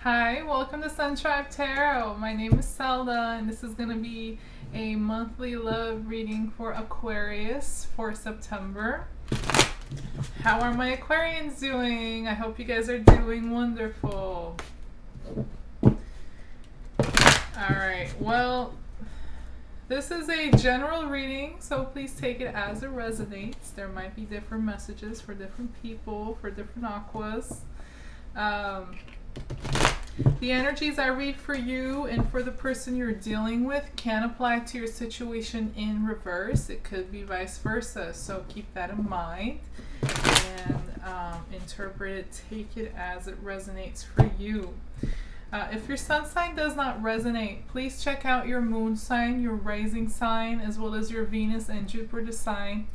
Hi, welcome to Sun Tribe Tarot. My name is Zelda, and this is going to be a monthly love reading for Aquarius for September. How are my Aquarians doing? I hope you guys are doing wonderful. Alright, well, this is a general reading, so please take it as it resonates. There might be different messages for different people, for different aquas. The energies I read for you and for the person you're dealing with can apply to your situation in reverse. It could be vice versa, so keep that in mind and interpret it, take it as it resonates for you. If your sun sign does not resonate, please check out your moon sign, your rising sign, as well as your Venus and Jupiter sign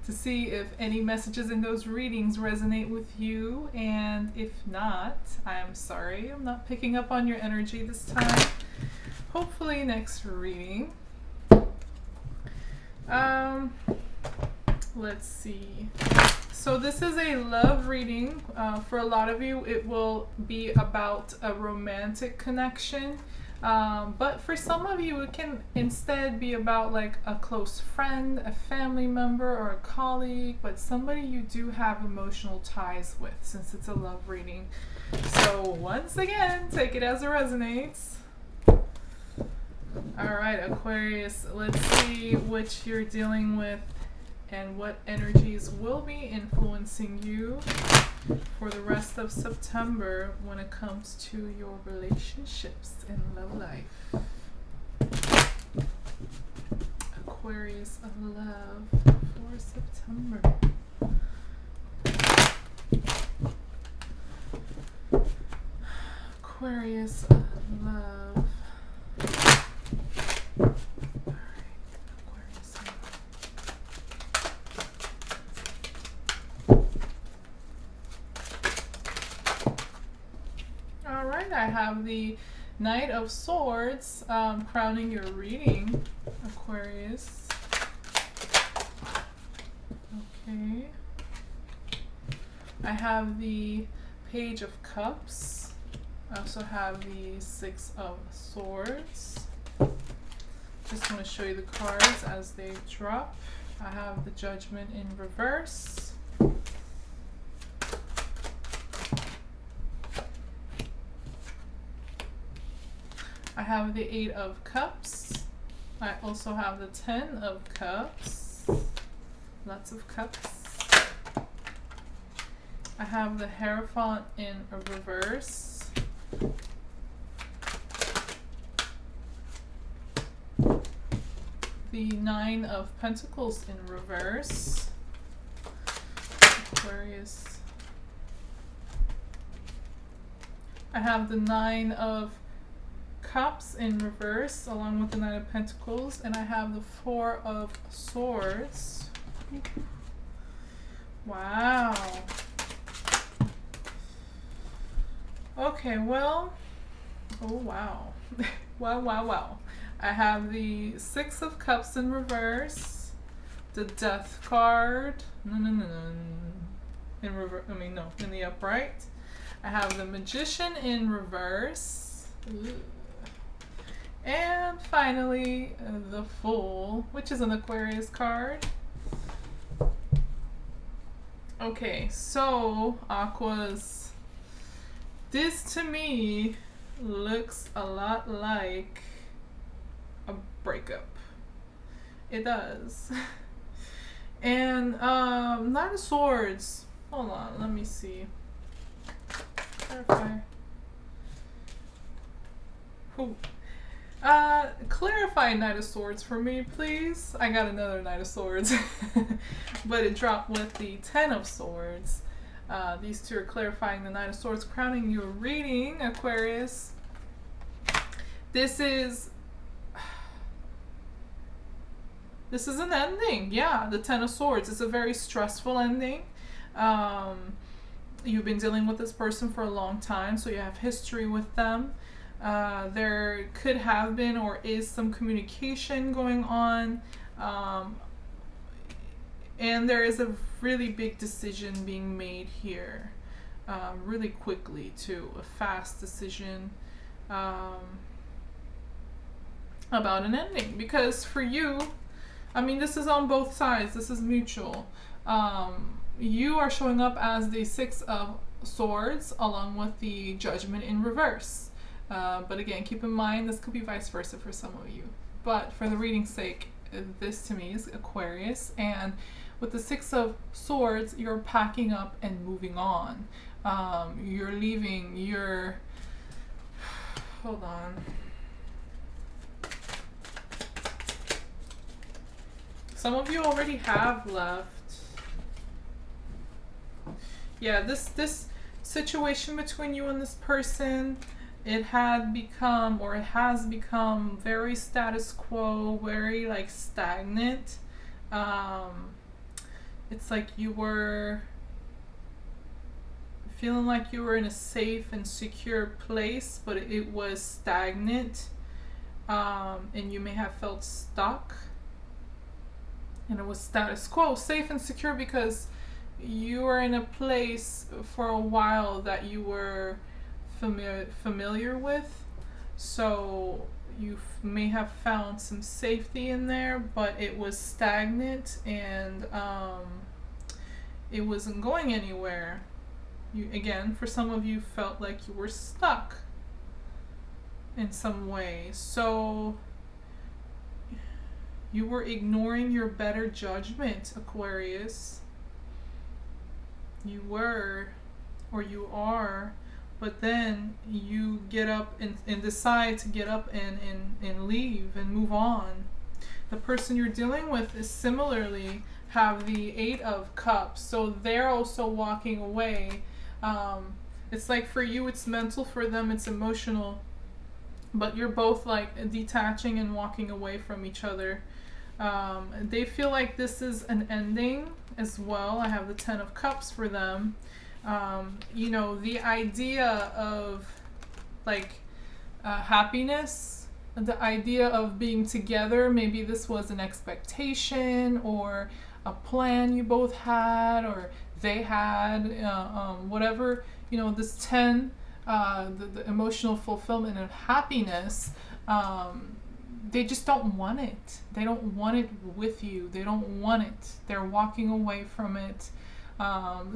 to see if any messages in those readings resonate with you. And if not, I'm sorry, I'm not picking up on your energy this time. Hopefully next reading. Let's see. So this is a love reading. For a lot of you, it will be about a romantic connection. But for some of you, it can instead be about like a close friend, a family member, or a colleague, but somebody you do have emotional ties with, since it's a love reading. So once again, take it as it resonates. Alright, Aquarius, let's see what you're dealing with and what energies will be influencing you for the rest of September when it comes to your relationships and love life. Aquarius of love for September. Aquarius of love. I have the Knight of Swords crowning your reading, Aquarius. Okay. I have the Page of Cups. I also have the Six of Swords. Just want to show you the cards as they drop. I have the Judgment in reverse. I have the Eight of Cups. I also have the Ten of Cups. Lots of cups. I have the Hierophant in reverse. The Nine of Pentacles in reverse. Aquarius. I have the Nine of Cups in reverse along with the Nine of Pentacles, and I have the Four of Swords. Wow. Okay, well, oh wow. Wow. I have the Six of Cups in reverse, the Death card, in reverse, in the upright. I have the Magician in reverse. Ooh. And finally, the Fool, which is an Aquarius card. Okay, so Aquas, this to me looks a lot like a breakup. It does. And Nine of Swords. Hold on, let me see. Clarify. Ooh. Clarify Knight of Swords for me, please. I got another Knight of Swords, but it dropped with the Ten of Swords. These two are clarifying the Knight of Swords, crowning your reading, Aquarius. This is an ending. Yeah, the Ten of Swords. It's a very stressful ending. You've been dealing with this person for a long time, so you have history with them. There could have been or is some communication going on, and there is a really big decision being made here. really quickly to a fast decision about an ending. Because for you, I mean, this is on both sides. This is mutual. You are showing up as the Six of Swords along with the Judgment in reverse. But again, keep in mind, this could be vice versa for some of you. But for the reading's sake, this to me is Aquarius. And with the Six of Swords, you're packing up and moving on. You're leaving, hold on. Some of you already have left. Yeah, this situation between you and this person, it had become, or it has become, very status quo, very like stagnant. It's like you were feeling like you were in a safe and secure place, but it was stagnant, and you may have felt stuck. And it was status quo, safe and secure, because you were in a place for a while that you were familiar with. So you may have found some safety in there, but it was stagnant, and it wasn't going anywhere. You, again, for some of you, felt like you were stuck in some way. So you were ignoring your better judgment, Aquarius. You were, or you are, but then you get up and decide to get up and leave and move on. The person you're dealing with is similarly have the Eight of Cups, so they're also walking away. It's like for you it's mental, for them it's emotional, but you're both like detaching and walking away from each other. They feel like this is an ending as well. I have the Ten of Cups for them. You know, the idea of like happiness, the idea of being together, maybe this was an expectation or a plan you both had, or they had, whatever, you know, this 10, the emotional fulfillment of happiness, they just don't want it. They don't want it with you. They don't want it. They're walking away from it.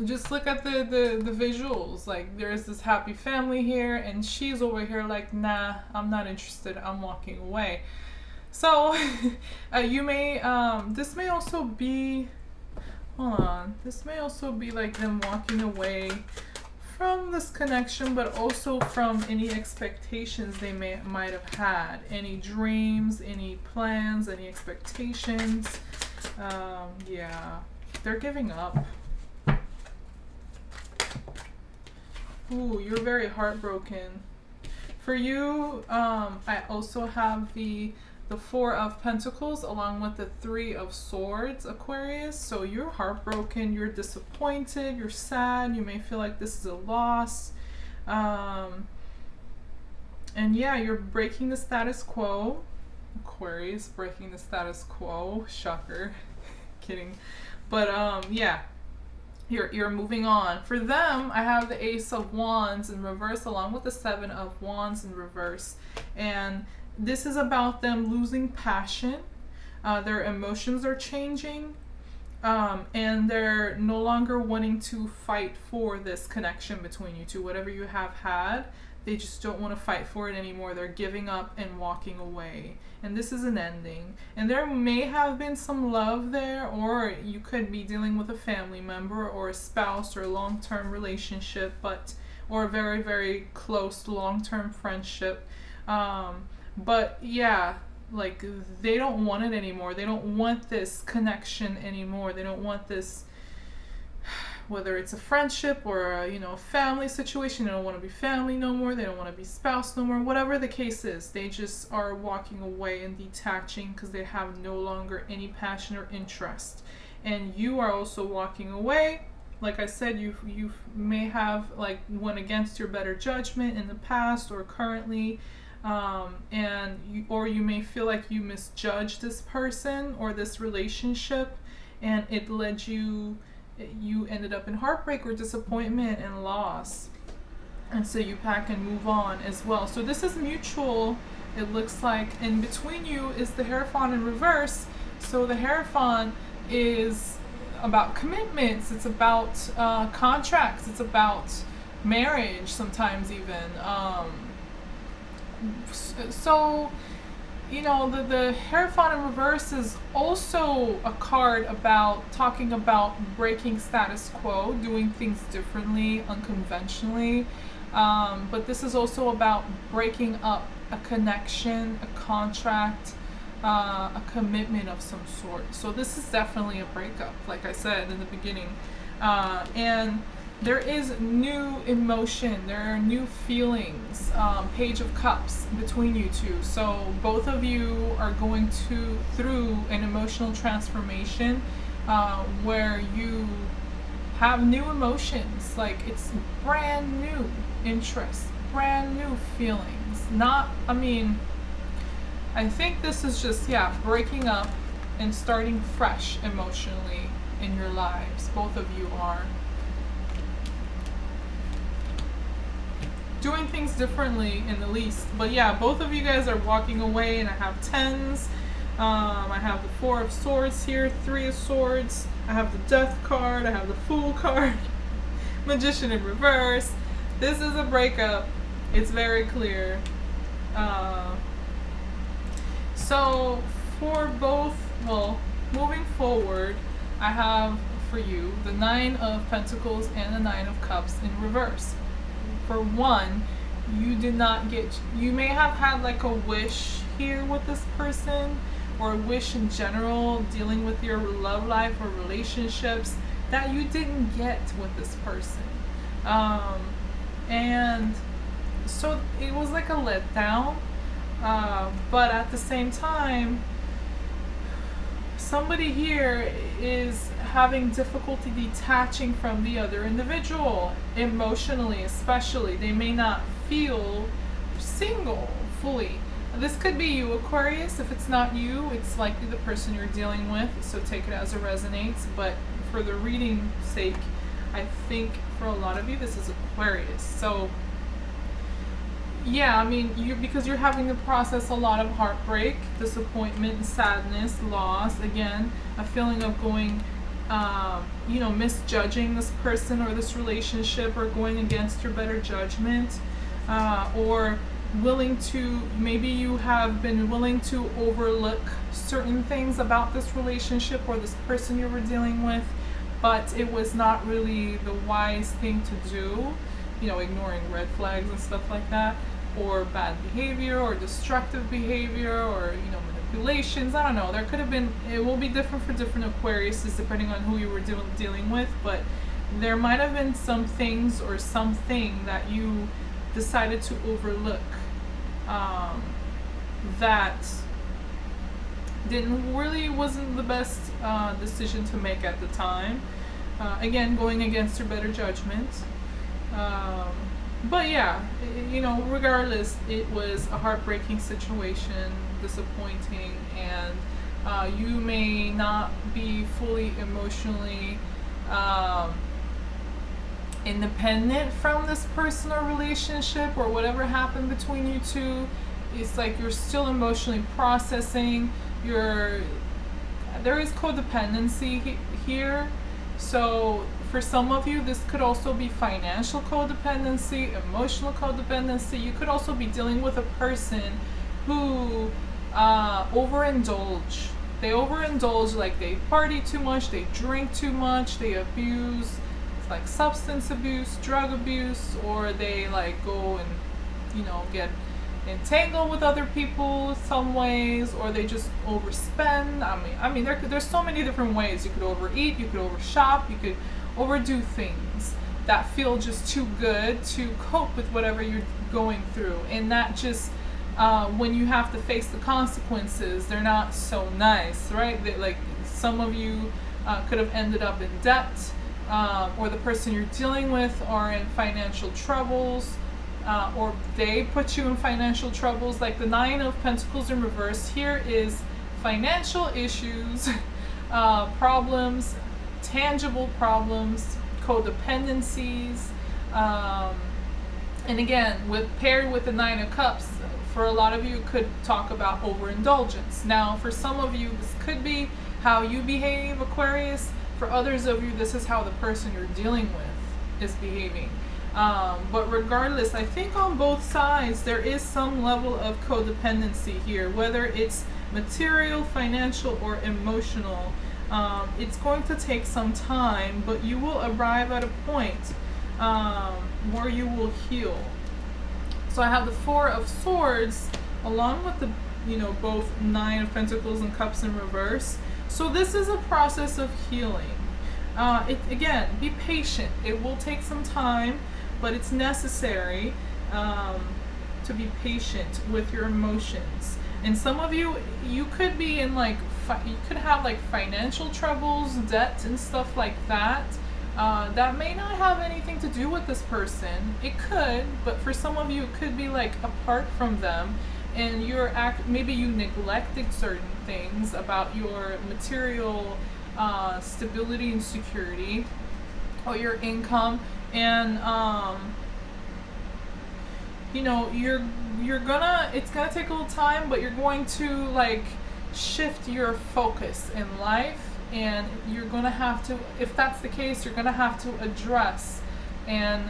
Just look at the visuals. Like, there's this happy family here, and she's over here like, nah, I'm not interested. I'm walking away. So you may, this may also be, hold on, this may also be like them walking away from this connection, but also from any expectations they might have had, any dreams, any plans, any expectations. Yeah, they're giving up. Ooh, you're very heartbroken. For you, I also have the Four of Pentacles along with the Three of Swords, Aquarius. So you're heartbroken, you're disappointed, you're sad, you may feel like this is a loss. And yeah, you're breaking the status quo. Aquarius, breaking the status quo. Shocker. Kidding. But yeah, you're moving on. For them, I have the Ace of Wands in reverse along with the Seven of Wands in reverse. And this is about them losing passion. Their emotions are changing. And they're no longer wanting to fight for this connection between you two. Whatever you have had, they just don't want to fight for it anymore. They're giving up and walking away. And this is an ending. And there may have been some love there, or you could be dealing with a family member or a spouse or a long-term relationship, or a very, very close long-term friendship. But yeah, like, they don't want it anymore. They don't want this connection anymore. They don't want this, whether it's a friendship or a, you know, family situation. They don't want to be family no more. They don't want to be spouse no more. Whatever the case is, they just are walking away and detaching because they have no longer any passion or interest. And you are also walking away. Like I said, you may have like went against your better judgment in the past or currently. Or you may feel like you misjudged this person or this relationship, and it led you you ended up in heartbreak or disappointment and loss. And so you pack and move on as well. So this is mutual, it looks like. And between you is the Hierophant in reverse. So the Hierophant is about commitments, it's about contracts, it's about marriage sometimes even. So you know, the Hierophant in reverse is also a card about talking about breaking status quo, doing things differently, unconventionally. But this is also about breaking up a connection, a contract, a commitment of some sort. So this is definitely a breakup, like I said in the beginning. And there is new emotion, there are new feelings, Page of Cups between you two. So both of you are going through an emotional transformation where you have new emotions, like it's brand new interest, brand new feelings. I think this is just, breaking up and starting fresh emotionally in your lives. Both of you are doing things differently in the least. But yeah, both of you guys are walking away, and I have tens. I have the Four of Swords here, Three of Swords. I have the Death card. I have the Fool card. Magician in reverse. This is a breakup. It's very clear. So for both, moving forward, I have for you the Nine of Pentacles and the Nine of Cups in reverse. For one, you may have had like a wish here with this person, or a wish in general dealing with your love life or relationships that you didn't get with this person. And so it was like a letdown, but at the same time, somebody here is having difficulty detaching from the other individual, emotionally especially. They may not feel single fully. This could be you, Aquarius. If it's not you, it's likely the person you're dealing with, so take it as it resonates. But for the reading sake, I think for a lot of you, this is Aquarius. So yeah, because you're having to process a lot of heartbreak, disappointment, sadness, loss. Again, a feeling of going, misjudging this person or this relationship, or going against your better judgment, or maybe you have been willing to overlook certain things about this relationship or this person you were dealing with, but it was not really the wise thing to do, ignoring red flags and stuff like that, or bad behavior or destructive behavior, or manipulations. I don't know, there could have been, it will be different for different Aquariuses depending on who you were dealing with, but there might have been some things or something that you decided to overlook that wasn't the best decision to make at the time. Again, going against your better judgment. But yeah, regardless, it was a heartbreaking situation, disappointing, and you may not be fully emotionally independent from this person or relationship, or whatever happened between you two. It's like you're still emotionally processing. There is codependency here. So for some of you, this could also be financial codependency, emotional codependency. You could also be dealing with a person who overindulge. They overindulge, like they party too much, they drink too much, they abuse, like substance abuse, drug abuse, or they like go and get entangled with other people some ways, or they just overspend. There's so many different ways. You could overeat, you could overshop, you could overdo things that feel just too good to cope with whatever you're going through, and that just when you have to face the consequences, they're not so nice, right? Like some of you could have ended up in debt, or the person you're dealing with are in financial troubles, or they put you in financial troubles. Like the Nine of Pentacles in reverse here is financial issues, problems, tangible problems, codependencies, and again, paired with the Nine of Cups, for a lot of you, it could talk about overindulgence. Now, for some of you, this could be how you behave, Aquarius. For others of you, this is how the person you're dealing with is behaving. But regardless, I think on both sides, there is some level of codependency here, whether it's material, financial, or emotional. It's going to take some time, but you will arrive at a point where you will heal. So I have the Four of Swords along with the, both Nine of Pentacles and Cups in reverse. So this is a process of healing. Again, be patient. It will take some time, but it's necessary to be patient with your emotions. And some of you, you could be in you could have financial troubles, debt, and stuff like that. That may not have anything to do with this person. It could, but for some of you, it could be apart from them, and maybe you neglected certain things about your material stability and security, or your income, and it's gonna take a little time, but you're going to shift your focus in life. And you're going to have to, if that's the case, you're going to have to address and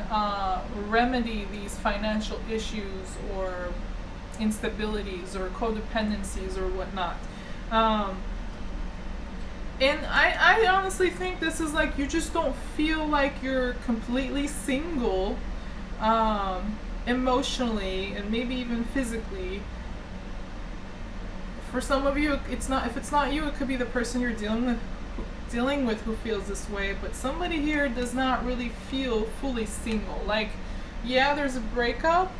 remedy these financial issues or instabilities or codependencies or whatnot. And I honestly think this is you just don't feel like you're completely single emotionally and maybe even physically. For some of you, if it's not you, it could be the person you're dealing with who feels this way. But somebody here does not really feel fully single. Yeah, there's a breakup,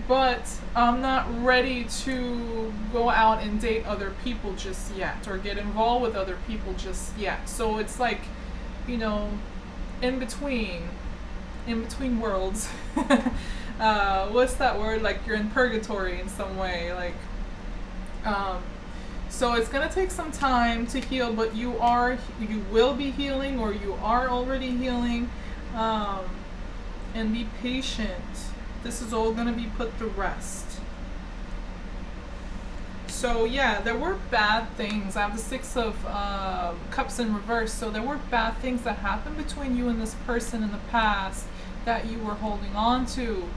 but I'm not ready to go out and date other people just yet, or get involved with other people just yet. So it's in between worlds. What's that word? You're in purgatory in some way. So it's gonna take some time to heal, but you will be healing, or you are already healing. And be patient. This is all gonna be put to rest. So yeah, there were bad things. I have the Six of Cups in reverse. So there were bad things that happened between you and this person in the past that you were holding on to,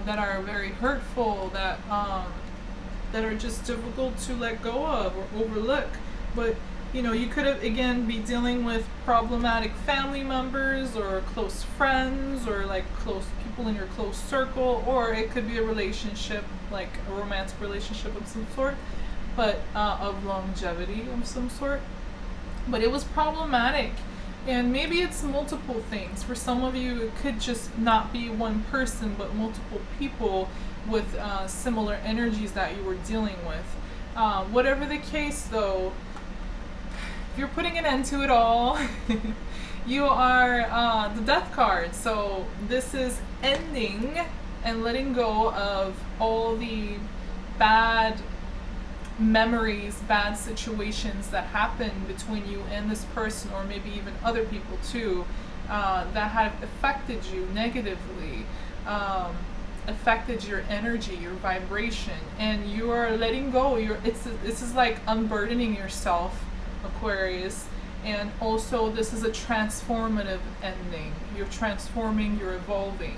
that are very hurtful, that are just difficult to let go of or overlook. But you could have, again, be dealing with problematic family members or close friends, or close people in your close circle, or it could be a relationship, a romantic relationship of some sort, but of longevity of some sort. But it was problematic, and maybe it's multiple things. For some of you, it could just not be one person, but multiple people with similar energies that you were dealing with. Whatever the case, though, if you're putting an end to it all, you are the Death card. So this is ending and letting go of all the bad memories, bad situations that happened between you and this person, or maybe even other people too, that have affected you negatively, affected your energy, your vibration, and you are letting go. This is unburdening yourself, Aquarius, and also this is a transformative ending. You're transforming, you're evolving,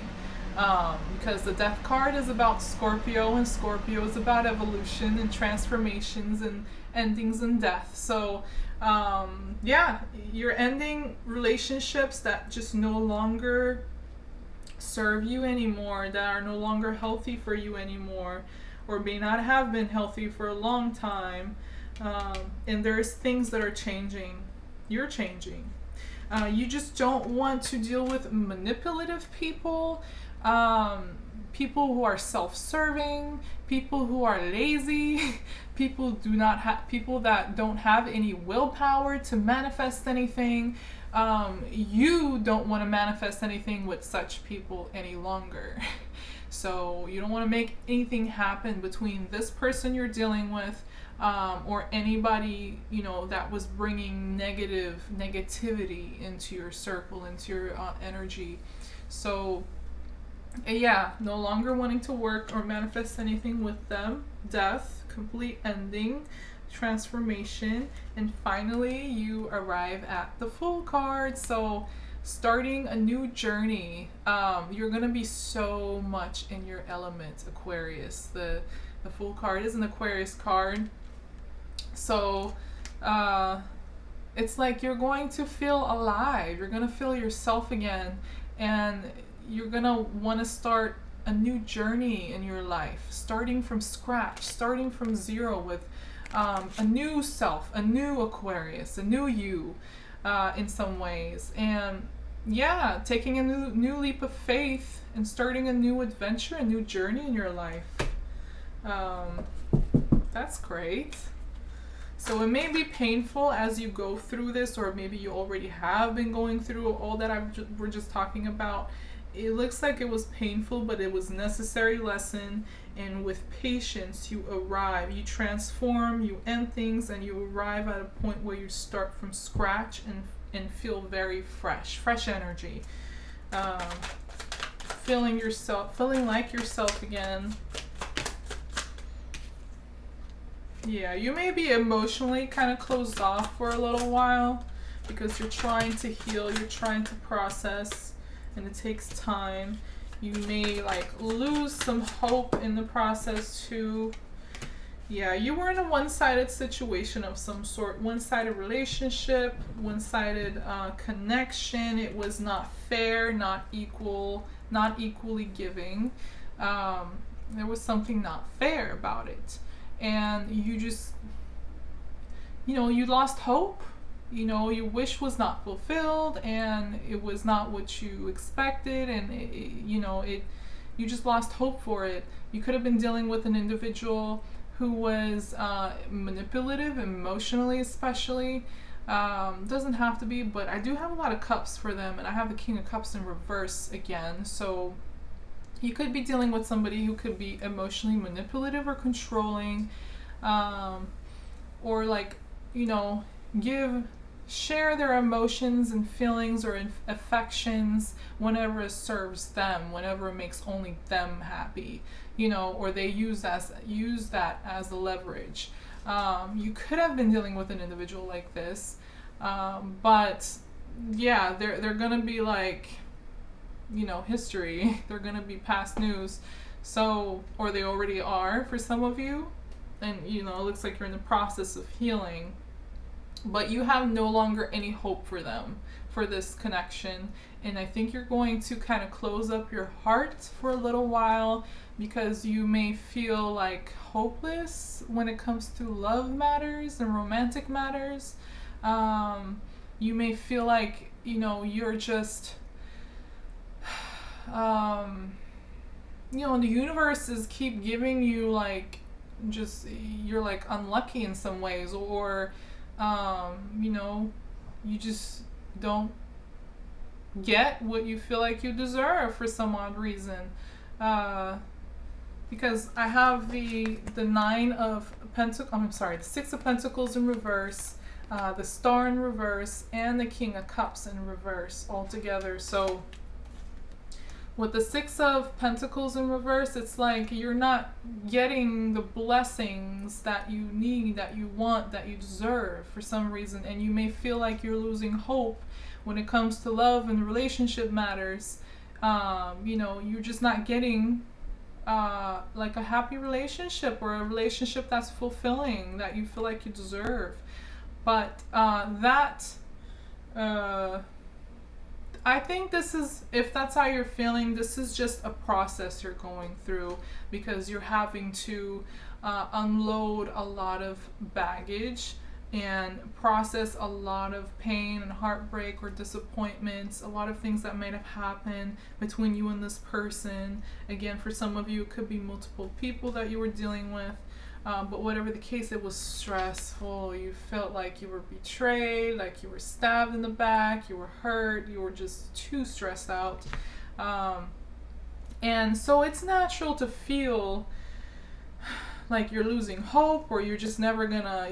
because the Death card is about Scorpio, and Scorpio is about evolution and transformations and endings and death. So yeah, you're ending relationships that just no longer serve you anymore, that are no longer healthy for you anymore, or may not have been healthy for a long time. And there's things that are changing. You're changing. You just don't want to deal with manipulative people, people who are self-serving, people who are lazy, people that don't have any willpower to manifest anything. You don't want to manifest anything with such people any longer. So you don't want to make anything happen between this person you're dealing with or anybody, you know, that was bringing negativity into your circle, into your energy. So yeah, no longer wanting to work or manifest anything with them. Death, complete ending, transformation, and finally you arrive at the Fool card. So starting a new journey. You're gonna be so much in your element, Aquarius. The Fool card is an Aquarius card. So it's like you're going to feel alive. You're gonna feel yourself again, and you're gonna want to start a new journey in your life, starting from scratch, starting from zero with a new self, a new Aquarius, a new you, in some ways. And yeah, taking a new leap of faith and starting a new adventure, a new journey in your life. That's great. So it may be painful as you go through this, or maybe you already have been going through all that we're just talking about. It looks like it was painful, but it was necessary lesson. And with patience, you arrive, you transform, you end things, and you arrive at a point where you start from scratch and feel very fresh energy. Feeling like yourself again. Yeah, you may be emotionally kind of closed off for a little while because you're trying to heal, you're trying to process, and it takes time. You may like lose some hope in the process too. Yeah, you were in a one-sided situation of some sort, one-sided relationship, one-sided connection. It was not fair, not equal, not equally giving. There was something not fair about it. And you just, you know, you lost hope. You know, your wish was not fulfilled, and it was not what you expected, and you just lost hope for it. You could have been dealing with an individual who was manipulative, emotionally especially. Doesn't have to be, but I do have a lot of cups for them, and I have the King of Cups in reverse again. So you could be dealing with somebody who could be emotionally manipulative or controlling, or like, you know, share their emotions and feelings or affections whenever it serves them, whenever it makes only them happy, you know, or they use that as a leverage. You could have been dealing with an individual like this, but yeah, they're gonna be like, you know, history. They're gonna be past news. So, or they already are for some of you, and you know, it looks like you're in the process of healing, but you have no longer any hope for them, for this connection. And I think you're going to kind of close up your heart for a little while, because you may feel like hopeless when it comes to love matters and romantic matters. You may feel like, you know, you're just you know, the universe is keep giving you like, just, you're like unlucky in some ways, or you know, you just don't get what you feel like you deserve for some odd reason. Because I have the Six of Pentacles in reverse, the Star in reverse, and the King of Cups in reverse all together. So with the Six of Pentacles in reverse, it's like you're not getting the blessings that you need, that you want, that you deserve for some reason. And you may feel like you're losing hope when it comes to love and relationship matters. You know, you're just not getting like a happy relationship, or a relationship that's fulfilling, that you feel like you deserve. But I think this is, if that's how you're feeling, this is just a process you're going through, because you're having to unload a lot of baggage and process a lot of pain and heartbreak or disappointments, a lot of things that might have happened between you and this person. Again, for some of you, it could be multiple people that you were dealing with. But whatever the case, it was stressful. You felt like you were betrayed, like you were stabbed in the back, you were hurt, you were just too stressed out. And so it's natural to feel like you're losing hope, or you're just never gonna,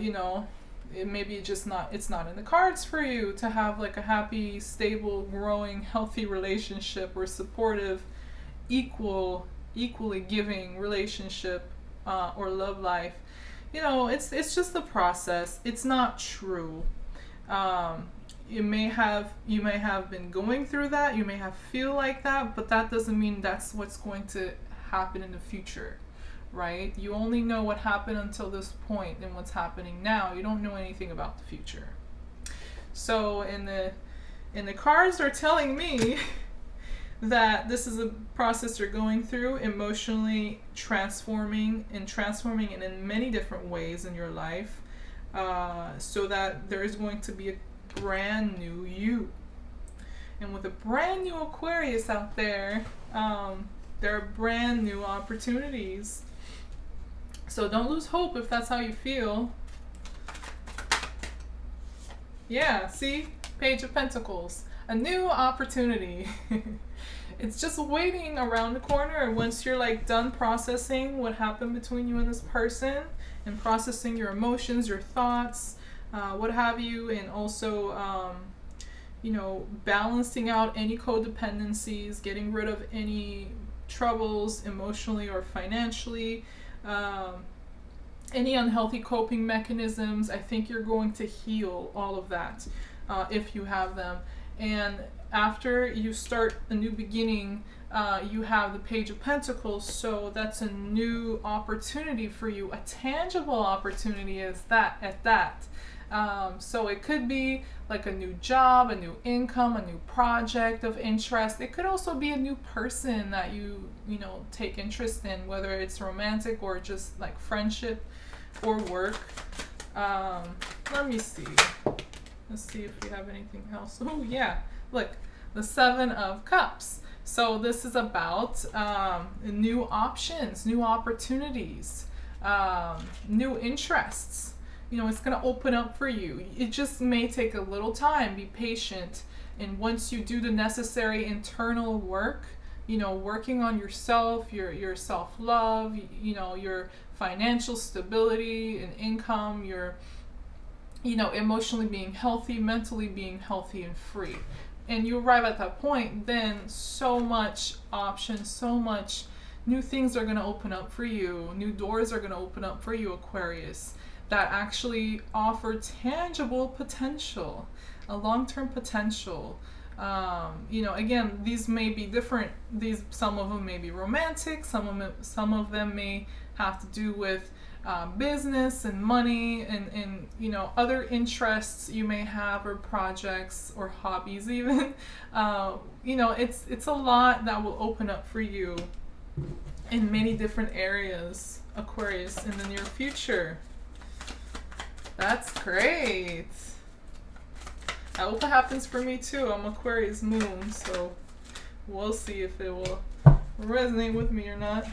maybe it's not in the cards for you to have like a happy, stable, growing, healthy relationship, or supportive, equally giving relationship, or love life. It's just the process. It's not true. You may have been going through that. You may have feel like that, but that doesn't mean that's what's going to happen in the future, right? You only know what happened until this point and what's happening now. You don't know anything about the future. So in the cards are telling me that this is a process you're going through, emotionally transforming in many different ways in your life, so that there is going to be a brand new you. And with a brand new Aquarius out there, there are brand new opportunities. So don't lose hope if that's how you feel. Yeah, see? Page of Pentacles. A new opportunity. It's just waiting around the corner. And once you're like done processing what happened between you and this person, and processing your emotions, your thoughts, what have you, and also balancing out any codependencies, getting rid of any troubles emotionally or financially, any unhealthy coping mechanisms. I think you're going to heal all of that, if you have them. And after you start a new beginning, you have the Page of Pentacles, so that's a new opportunity for you, a tangible opportunity at that. So it could be like a new job, a new income, a new project of interest. It could also be a new person that you take interest in, whether it's romantic or just like friendship or work. Let me see. Let's see if we have anything else. Oh yeah, look, the Seven of Cups. So this is about new options, new opportunities, new interests. It's going to open up for you. It just may take a little time. Be patient. And once you do the necessary internal work, working on yourself, your self-love, your financial stability and income, your emotionally being healthy, mentally being healthy and free, and you arrive at that point, then so much options, so much new things are going to open up for you. New doors are going to open up for you, Aquarius, that actually offer tangible potential, a long-term potential. Again, these may be different. Some of them may be romantic. Some of them may have to do with business and money and other interests you may have, or projects or hobbies even. It's a lot that will open up for you in many different areas, Aquarius, in the near future. That's great. I hope it happens for me too. I'm Aquarius moon, so we'll see if it will resonate with me or not.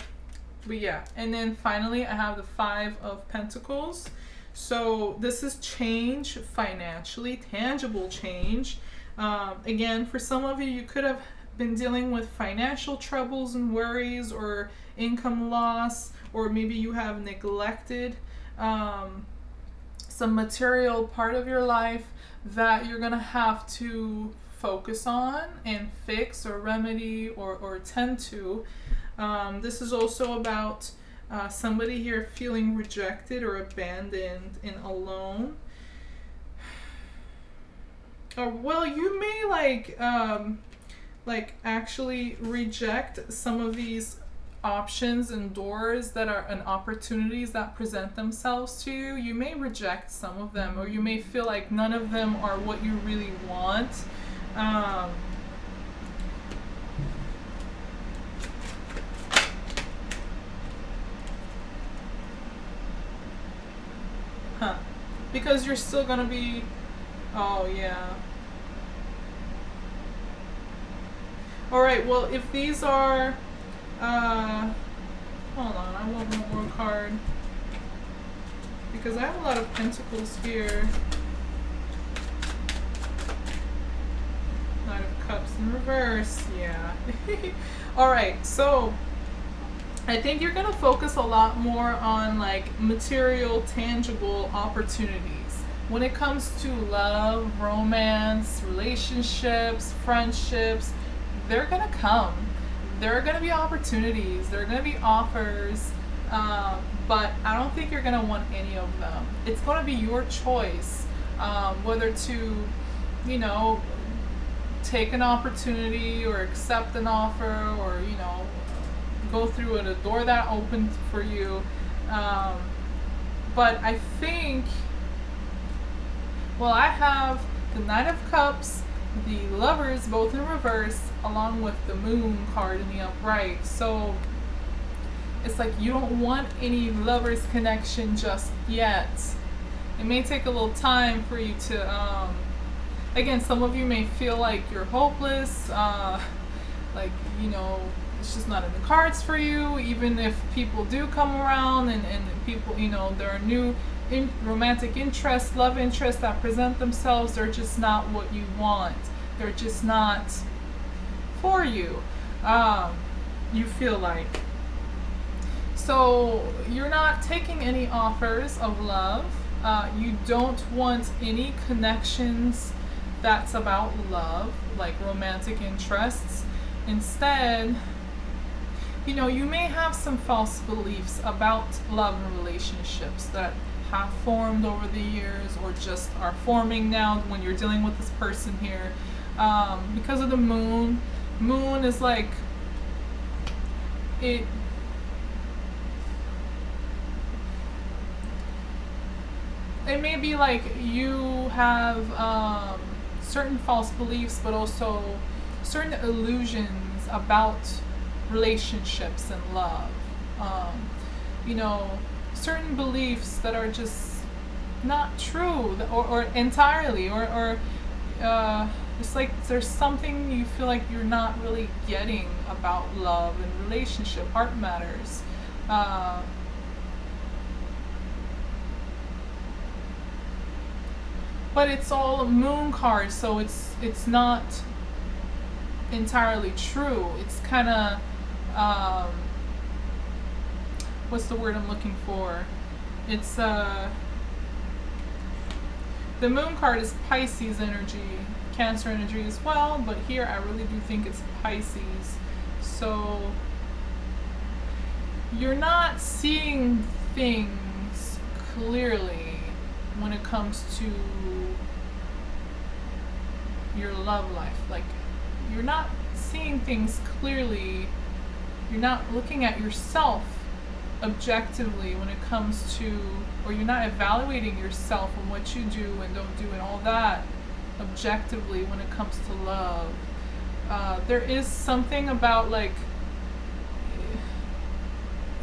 But yeah, and then finally I have the Five of Pentacles. So this is change financially, tangible change. Again, for some of you, you could have been dealing with financial troubles and worries, or income loss, or maybe you have neglected some material part of your life that you're gonna have to focus on and fix or remedy or tend to. This is also about somebody here feeling rejected or abandoned and alone. Or well, you may like actually reject some of these options and doors that are and opportunities that present themselves to you. You may reject some of them, or you may feel like none of them are what you really want. Because you're still gonna be, oh yeah. Alright, well, if these are, hold on, I want one more card. Because I have a lot of pentacles here. Knight of Cups in reverse, yeah. Alright, so I think you're going to focus a lot more on like material, tangible opportunities. When it comes to love, romance, relationships, friendships, they're going to come. There are going to be opportunities, there are going to be offers, but I don't think you're going to want any of them. It's going to be your choice whether to, you know, take an opportunity or accept an offer, or, you know, go through it, a door that opened for you. But I think, well, I have the Knight of Cups, the Lovers, both in reverse, along with the Moon card in the upright. So it's like you don't want any Lovers connection just yet. It may take a little time for you to, again, some of you may feel like you're hopeless, like, you know, it's just not in the cards for you, even if people do come around, and people, you know, there are new romantic interests, love interests that present themselves. They're just not what you want. They're just not for you, you feel like. So you're not taking any offers of love. You don't want any connections that's about love, like romantic interests. Instead, you know, you may have some false beliefs about love and relationships that have formed over the years, or just are forming now when you're dealing with this person here. Because of the moon. Moon is like, it may be like you have certain false beliefs, but also certain illusions about relationships and love. You know, certain beliefs that are just not true, or entirely, or it's like there's something you feel like you're not really getting about love and relationship, heart matters. But it's all moon cards, so it's not entirely true. It's kind of, what's the word I'm looking for? It's the moon card is Pisces energy, Cancer energy as well, but here I really do think it's Pisces. So you're not seeing things clearly when it comes to your love life. Like, you're not seeing things clearly. You're not looking at yourself objectively when it comes to, or you're not evaluating yourself and what you do and don't do and all that objectively when it comes to love. There is something about like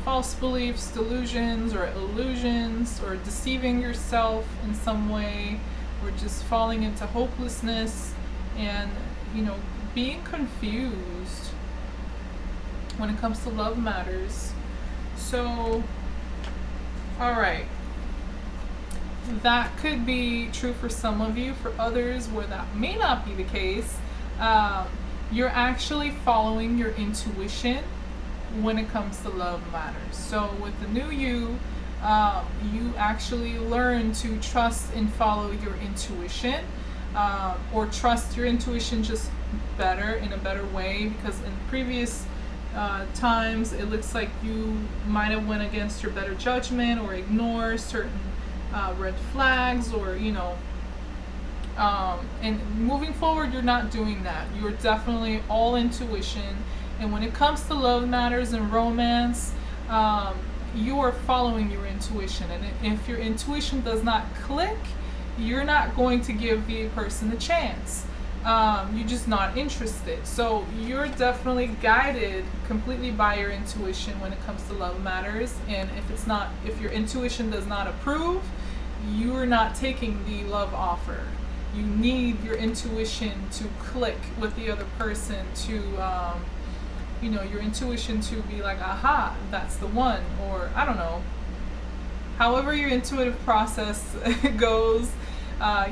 false beliefs, delusions, or illusions, or deceiving yourself in some way, or just falling into hopelessness and, you know, being confused when it comes to love matters. So, alright. That could be true for some of you. For others, where that may not be the case, you're actually following your intuition when it comes to love matters. So with the new you, you actually learn to trust and follow your intuition, or trust your intuition just better, in a better way, because in previous times it looks like you might have went against your better judgment, or ignore certain red flags, or, you know, and moving forward you're not doing that. You're definitely all intuition, and when it comes to love matters and romance, you are following your intuition. And if your intuition does not click, you're not going to give the person a chance. You're just not interested. So you're definitely guided completely by your intuition when it comes to love matters. And if your intuition does not approve, you're not taking the love offer. You need your intuition to click with the other person, to you know, your intuition to be like, aha, that's the one, or I don't know, however your intuitive process goes.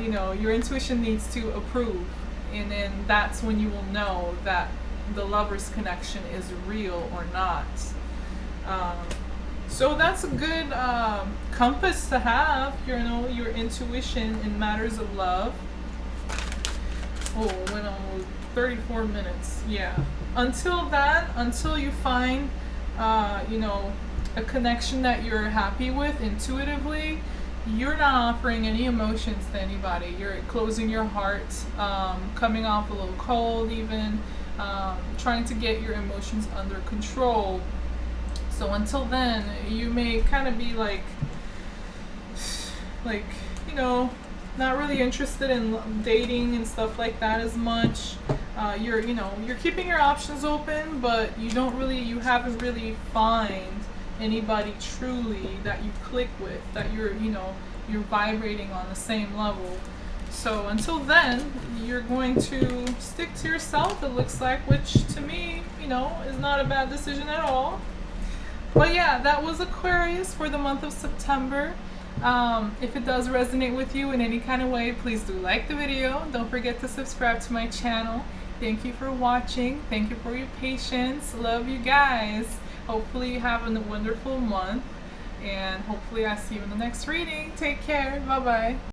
You know, your intuition needs to approve, and then that's when you will know that the lover's connection is real or not. So that's a good compass to have, you know, your intuition in matters of love. Oh, went on 34 minutes. Yeah. Until then, until you find, you know, a connection that you're happy with intuitively, you're not offering any emotions to anybody. You're closing your heart, coming off a little cold, even trying to get your emotions under control. So until then, you may kind of be like, you know, not really interested in dating and stuff like that as much. You know, you're keeping your options open, but you haven't really find anybody truly that you click with, that you're vibrating on the same level. So until then, you're going to stick to yourself, it looks like, which to me, you know, is not a bad decision at all. But yeah, that was Aquarius for the month of September. If it does resonate with you in any kind of way, please do like the video. Don't forget to subscribe to my channel. Thank you for watching. Thank you for your patience. Love you guys. Hopefully you have a wonderful month. And hopefully I see you in the next reading. Take care. Bye-bye.